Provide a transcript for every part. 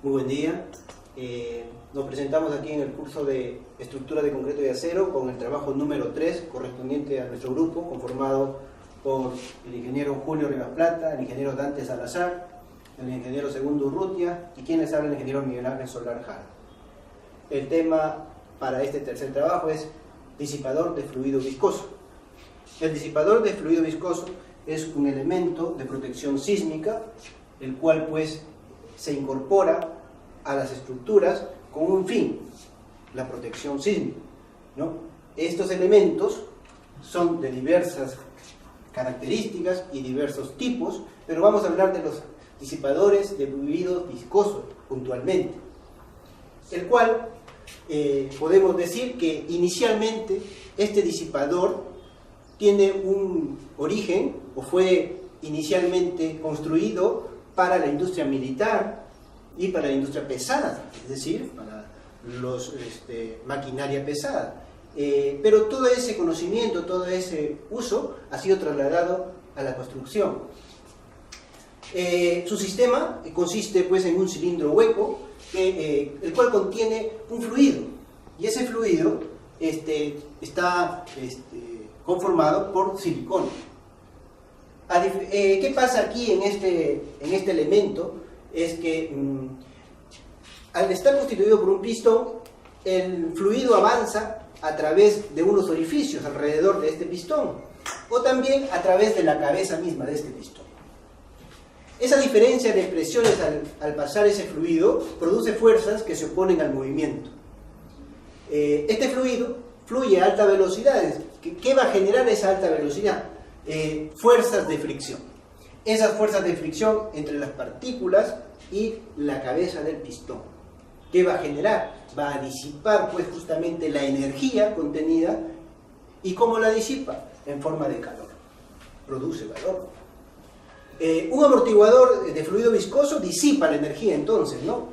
Muy buen día. Nos presentamos aquí en el curso de Estructura de Concreto y Acero con el trabajo número 3 correspondiente a nuestro grupo, conformado por el ingeniero Julio Rivas Plata, el ingeniero Dante Salazar, el ingeniero Segundo Urrutia y quien les habla, el ingeniero Miguel Ángel Solar Jara. El tema para este tercer trabajo es disipador de fluido viscoso. El disipador de fluido viscoso es un elemento de protección sísmica, el cual pues se incorpora a las estructuras con un fin, la protección sísmica, ¿no? Estos elementos son de diversas características y diversos tipos, pero vamos a hablar de los disipadores de fluido viscoso puntualmente, el cual podemos decir que inicialmente este disipador tiene un origen o fue inicialmente construido para la industria militar y para la industria pesada, es decir, para los maquinaria pesada. Pero todo ese conocimiento, todo ese uso ha sido trasladado a la construcción. Su sistema consiste pues en un cilindro hueco, el cual contiene un fluido, y ese fluido está conformado por silicona. ¿Qué pasa aquí en este elemento? Es que al estar constituido por un pistón, el fluido avanza a través de unos orificios alrededor de este pistón, o también a través de la cabeza misma de este pistón. Esa diferencia de presiones al pasar ese fluido produce fuerzas que se oponen al movimiento. Este fluido fluye a altas velocidades. ¿Qué va a generar esa alta velocidad? Fuerzas de fricción. Esas fuerzas de fricción entre las partículas y la cabeza del pistón. ¿Qué va a generar? Va a disipar pues justamente la energía contenida. ¿Y cómo la disipa? En forma de calor. Produce calor. Un amortiguador de fluido viscoso disipa la energía entonces, ¿no?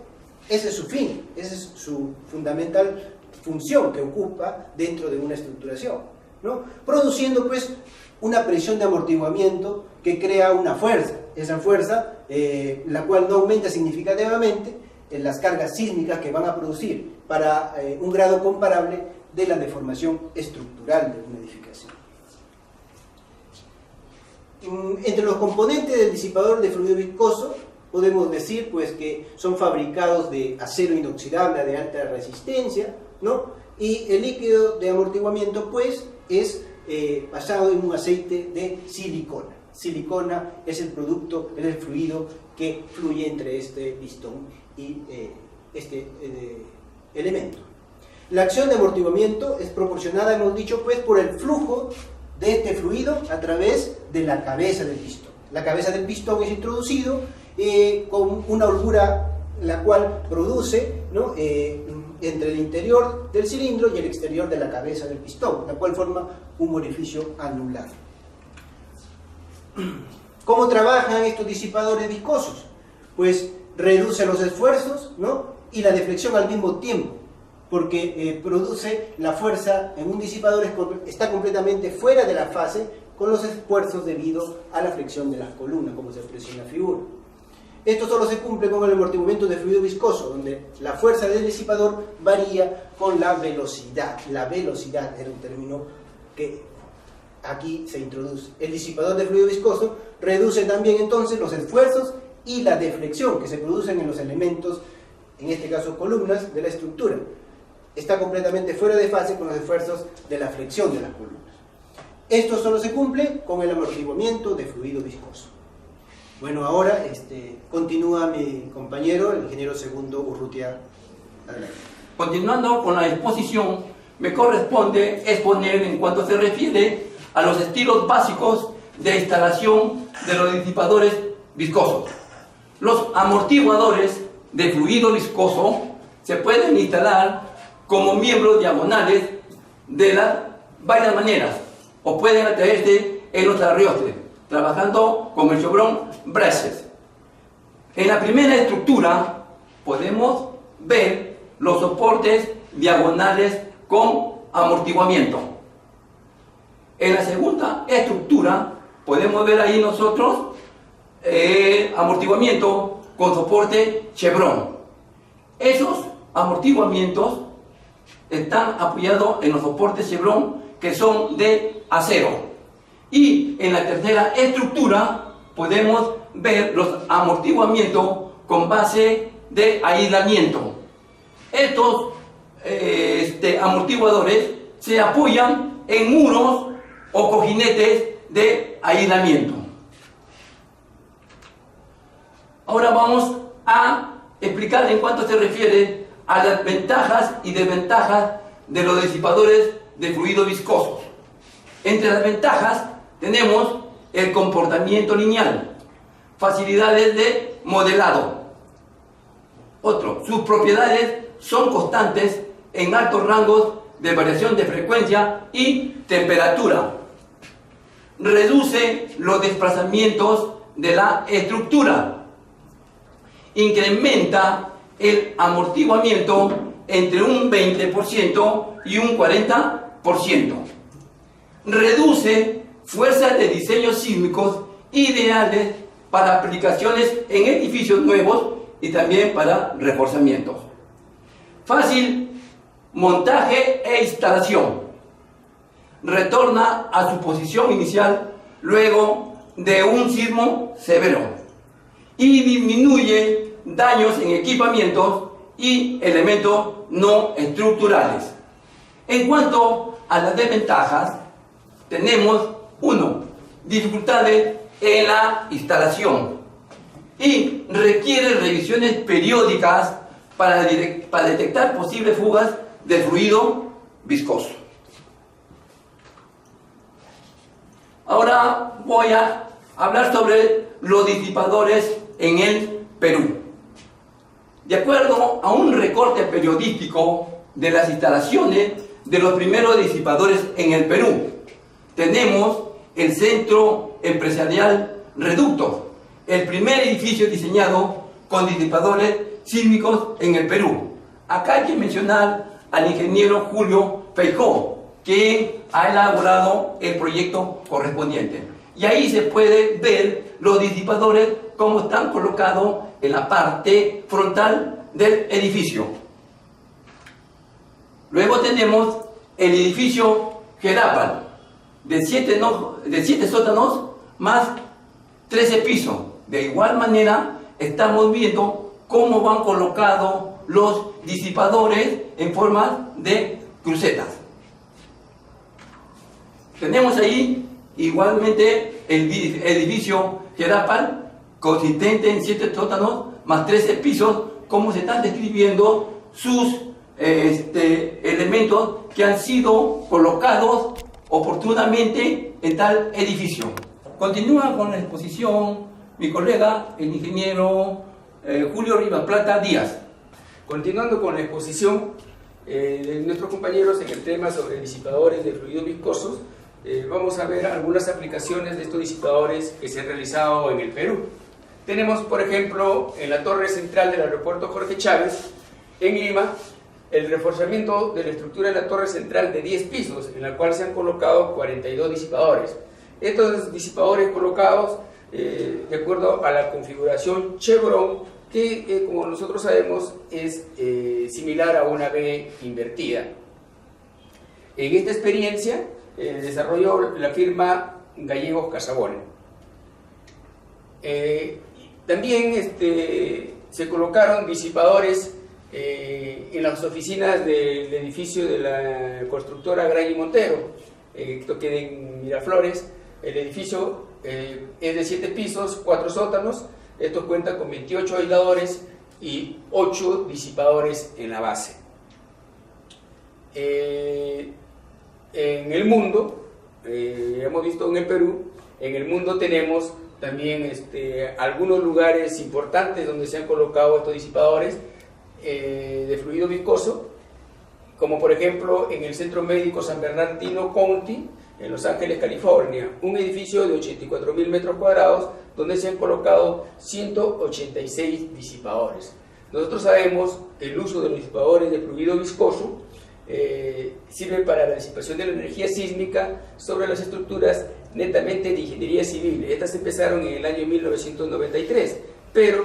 Ese es su fin, esa es su fundamental función que ocupa dentro de una estructuración, ¿no? Produciendo pues una presión de amortiguamiento que crea una fuerza. Esa fuerza, la cual no aumenta significativamente en las cargas sísmicas que van a producir para un grado comparable de la deformación estructural de una edificación. Entre los componentes del disipador de fluido viscoso podemos decir pues que son fabricados de acero inoxidable de alta resistencia, ¿no? Y el líquido de amortiguamiento pues es basado en un aceite de silicona. Silicona es el producto, es el fluido que fluye entre este pistón y este elemento. La acción de amortiguamiento es proporcionada, hemos dicho, pues por el flujo de este fluido a través de la cabeza del pistón. La cabeza del pistón es introducido con una holgura la cual produce, ¿no? Entre el interior del cilindro y el exterior de la cabeza del pistón, la cual forma un orificio anular. ¿Cómo trabajan estos disipadores viscosos? Pues reduce los esfuerzos, ¿no? Y la deflexión al mismo tiempo, porque produce la fuerza en un disipador, está completamente fuera de la fase con los esfuerzos debido a la flexión de las columnas, como se expresa en la figura. Esto solo se cumple con el amortiguamiento de fluido viscoso, donde la fuerza del disipador varía con la velocidad. La velocidad era un término que aquí se introduce. El disipador de fluido viscoso reduce también entonces los esfuerzos y la deflexión que se producen en los elementos, en este caso columnas, de la estructura. Está completamente fuera de fase con los esfuerzos de la flexión de las columnas. Esto solo se cumple con el amortiguamiento de fluido viscoso. Bueno, ahora continúa mi compañero, el ingeniero Segundo Urrutia. Adelante. Continuando con la exposición, me corresponde exponer en cuanto se refiere a los estilos básicos de instalación de los disipadores viscosos. Los amortiguadores de fluido viscoso se pueden instalar como miembros diagonales de varias maneras, o pueden atraerse en los arriostres, trabajando con el chevron braces. En la primera estructura podemos ver los soportes diagonales con amortiguamiento. En la segunda estructura podemos ver ahí nosotros amortiguamiento con soporte chevron. Esos amortiguamientos están apoyados en los soportes Chevron, que son de acero. Y en la tercera estructura podemos ver los amortiguamientos con base de aislamiento. Estos amortiguadores se apoyan en muros o cojinetes de aislamiento. Ahora vamos a explicar en cuanto se refiere a las ventajas y desventajas de los disipadores de fluido viscosos. Entre las ventajas tenemos el comportamiento lineal, facilidades de modelado. Otro, sus propiedades son constantes en altos rangos de variación de frecuencia y temperatura. Reduce los desplazamientos de la estructura. Incrementa el amortiguamiento entre un 20% y un 40%. Reduce fuerzas de diseño sísmicos ideales para aplicaciones en edificios nuevos y también para reforzamientos. Fácil montaje e instalación. Retorna a su posición inicial luego de un sismo severo y disminuye daños en equipamientos y elementos no estructurales. En cuanto a las desventajas, tenemos 1. Dificultades en la instalación y requiere revisiones periódicas para detectar posibles fugas de fluido viscoso. Ahora voy a hablar sobre los disipadores en el Perú. De acuerdo a un recorte periodístico de las instalaciones de los primeros disipadores en el Perú, tenemos el Centro Empresarial Reductos, el primer edificio diseñado con disipadores sísmicos en el Perú. Acá hay que mencionar al ingeniero Julio Feijó, que ha elaborado el proyecto correspondiente. Y ahí se puede ver los disipadores cómo están colocados en la parte frontal del edificio. Luego tenemos el edificio Gerapal, de 7 sótanos más 13 pisos. De igual manera, estamos viendo cómo van colocados los disipadores en forma de crucetas. Tenemos ahí igualmente el edificio Gerapal, consistente en 7 sótanos más 13 pisos, como se están describiendo sus elementos que han sido colocados oportunamente en tal edificio. Continúa con la exposición mi colega, el ingeniero Julio Rivas Plata Díaz. Continuando con la exposición de nuestros compañeros en el tema sobre disipadores de fluidos viscosos, vamos a ver algunas aplicaciones de estos disipadores que se han realizado en el Perú. Tenemos, por ejemplo, en la torre central del aeropuerto Jorge Chávez, en Lima, el reforzamiento de la estructura de la torre central de 10 pisos, en la cual se han colocado 42 disipadores. Estos disipadores colocados de acuerdo a la configuración Chevron, que como nosotros sabemos es similar a una B invertida. En esta experiencia desarrolló la firma Gallegos Casabona. También se colocaron disipadores en las oficinas del edificio de la constructora Gray y Montero. Esto queda en Miraflores. El edificio es de 7 pisos, 4 sótanos. Esto cuenta con 28 aisladores y 8 disipadores en la base. En el mundo, hemos visto en el Perú, en el mundo tenemos también algunos lugares importantes donde se han colocado estos disipadores de fluido viscoso, como por ejemplo en el Centro Médico San Bernardino County, en Los Ángeles, California, un edificio de 84.000 metros cuadrados donde se han colocado 186 disipadores. Nosotros sabemos que el uso de los disipadores de fluido viscoso sirve para la disipación de la energía sísmica sobre las estructuras netamente de ingeniería civil. Estas empezaron en el año 1993, pero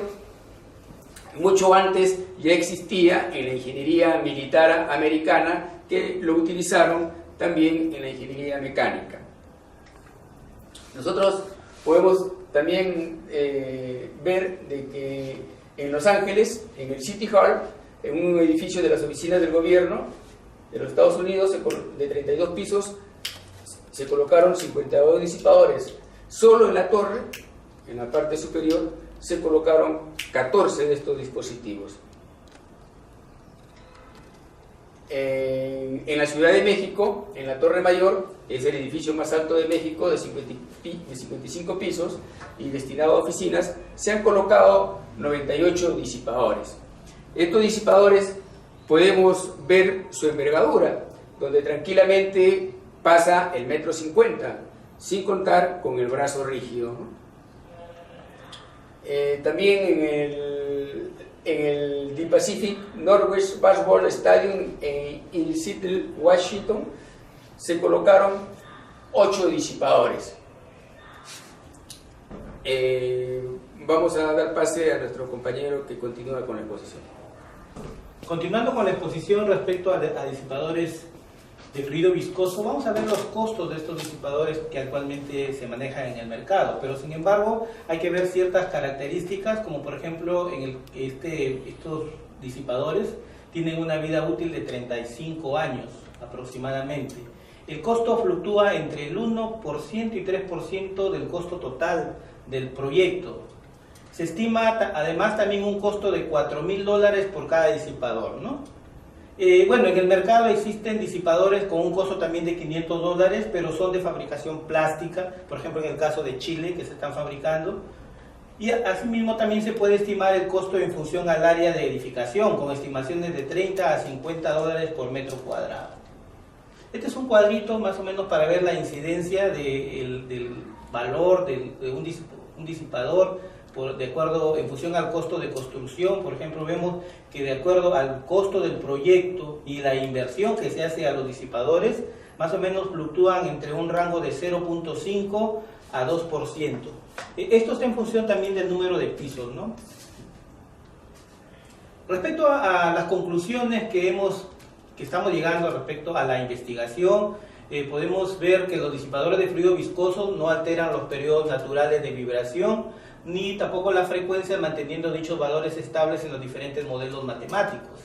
mucho antes ya existía en la ingeniería militar americana, que lo utilizaron también en la ingeniería mecánica. Nosotros podemos también ver de que en Los Ángeles, en el City Hall, en un edificio de las oficinas del gobierno de los Estados Unidos, de 32 pisos, se colocaron 52 disipadores. Solo en la torre, en la parte superior, se colocaron 14 de estos dispositivos. En la Ciudad de México, en la Torre Mayor, es el edificio más alto de México, de 55 pisos y destinado a oficinas, se han colocado 98 disipadores. Estos disipadores podemos ver su envergadura, donde tranquilamente pasa el 1,50 m, sin contar con el brazo rígido, ¿no? También en el The Pacific Northwest Baseball Stadium en Seattle, Washington, se colocaron 8 disipadores. Vamos a dar pase a nuestro compañero que continúa con la exposición. Continuando con la exposición respecto a disipadores de fluido viscoso, vamos a ver los costos de estos disipadores que actualmente se manejan en el mercado, pero sin embargo hay que ver ciertas características, como por ejemplo estos disipadores tienen una vida útil de 35 años aproximadamente. El costo fluctúa entre el 1% y 3% del costo total del proyecto. Se estima además también un costo de $4,000 por cada disipador, ¿no? Bueno, en el mercado existen disipadores con un costo también de $500, pero son de fabricación plástica, por ejemplo en el caso de Chile, que se están fabricando. Y asimismo también se puede estimar el costo en función al área de edificación, con estimaciones de $30 a $50 por metro cuadrado. Este es un cuadrito más o menos para ver la incidencia del valor de un disipador, de acuerdo, en función al costo de construcción. Por ejemplo, vemos que de acuerdo al costo del proyecto y la inversión que se hace a los disipadores, más o menos fluctúan entre un rango de 0,5 a 2%. Esto está en función también del número de pisos, ¿no? Respecto a las conclusiones que estamos llegando respecto a la investigación, podemos ver que los disipadores de fluido viscoso no alteran los periodos naturales de vibración, ni tampoco la frecuencia, manteniendo dichos valores estables en los diferentes modelos matemáticos.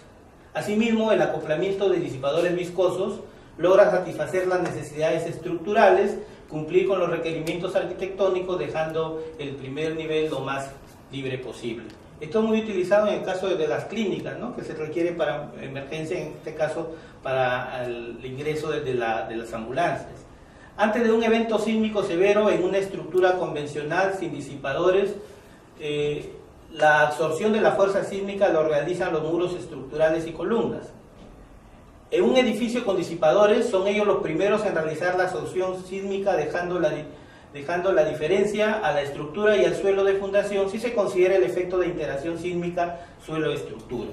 Asimismo, el acoplamiento de disipadores viscosos logra satisfacer las necesidades estructurales, cumplir con los requerimientos arquitectónicos, dejando el primer nivel lo más libre posible. Esto es muy utilizado en el caso de las clínicas, ¿no?, que se requiere para emergencia, en este caso para el ingreso de las ambulancias. Antes de un evento sísmico severo en una estructura convencional sin disipadores, la absorción de la fuerza sísmica lo realizan los muros estructurales y columnas. En un edificio con disipadores son ellos los primeros en realizar la absorción sísmica, dejando la diferencia a la estructura y al suelo de fundación si se considera el efecto de interacción sísmica suelo-estructura.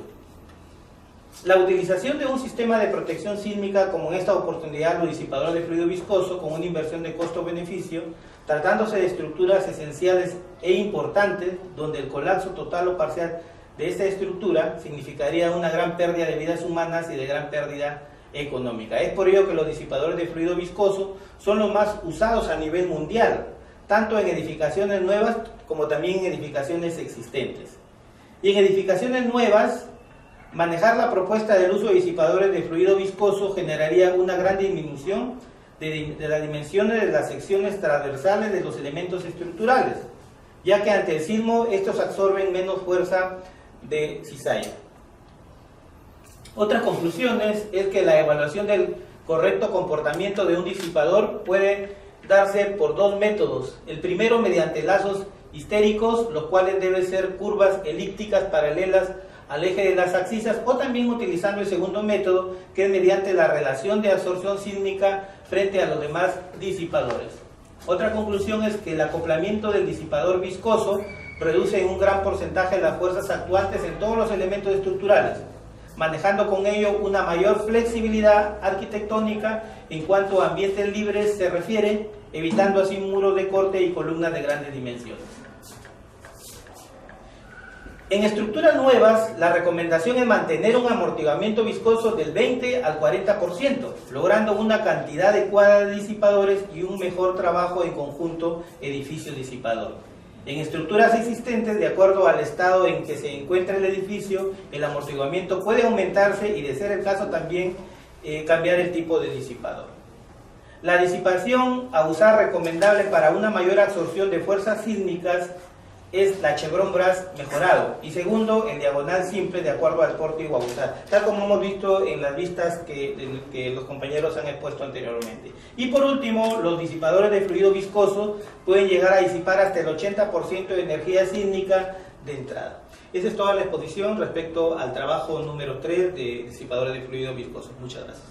La utilización de un sistema de protección sísmica, como en esta oportunidad los disipadores de fluido viscoso, con una inversión de costo-beneficio, tratándose de estructuras esenciales e importantes, donde el colapso total o parcial de esta estructura significaría una gran pérdida de vidas humanas y de gran pérdida económica. Es por ello que los disipadores de fluido viscoso son los más usados a nivel mundial, tanto en edificaciones nuevas como también en edificaciones existentes. Y en edificaciones nuevas, manejar la propuesta del uso de disipadores de fluido viscoso generaría una gran disminución de las dimensiones de las secciones transversales de los elementos estructurales, ya que ante el sismo estos absorben menos fuerza de cizalla. Otras conclusiones es que la evaluación del correcto comportamiento de un disipador puede darse por dos métodos. El primero, mediante lazos histéricos, los cuales deben ser curvas elípticas paralelas al eje de las axisas, o también utilizando el segundo método, que es mediante la relación de absorción sísmica frente a los demás disipadores. Otra conclusión es que el acoplamiento del disipador viscoso reduce en un gran porcentaje las fuerzas actuantes en todos los elementos estructurales, manejando con ello una mayor flexibilidad arquitectónica en cuanto a ambientes libres se refiere, evitando así muros de corte y columnas de grandes dimensiones. En estructuras nuevas, la recomendación es mantener un amortiguamiento viscoso del 20 al 40%, logrando una cantidad adecuada de disipadores y un mejor trabajo en conjunto edificio-disipador. En estructuras existentes, de acuerdo al estado en que se encuentra el edificio, el amortiguamiento puede aumentarse y, de ser el caso, también cambiar el tipo de disipador. La disipación a usar recomendable para una mayor absorción de fuerzas sísmicas es la chevron brass mejorado, y segundo, en diagonal simple de acuerdo al pórtico a usar, tal como hemos visto en las vistas que los compañeros han expuesto anteriormente. Y por último, los disipadores de fluido viscoso pueden llegar a disipar hasta el 80% de energía sísmica de entrada. Esa es toda la exposición respecto al trabajo número 3 de disipadores de fluido viscoso. Muchas gracias.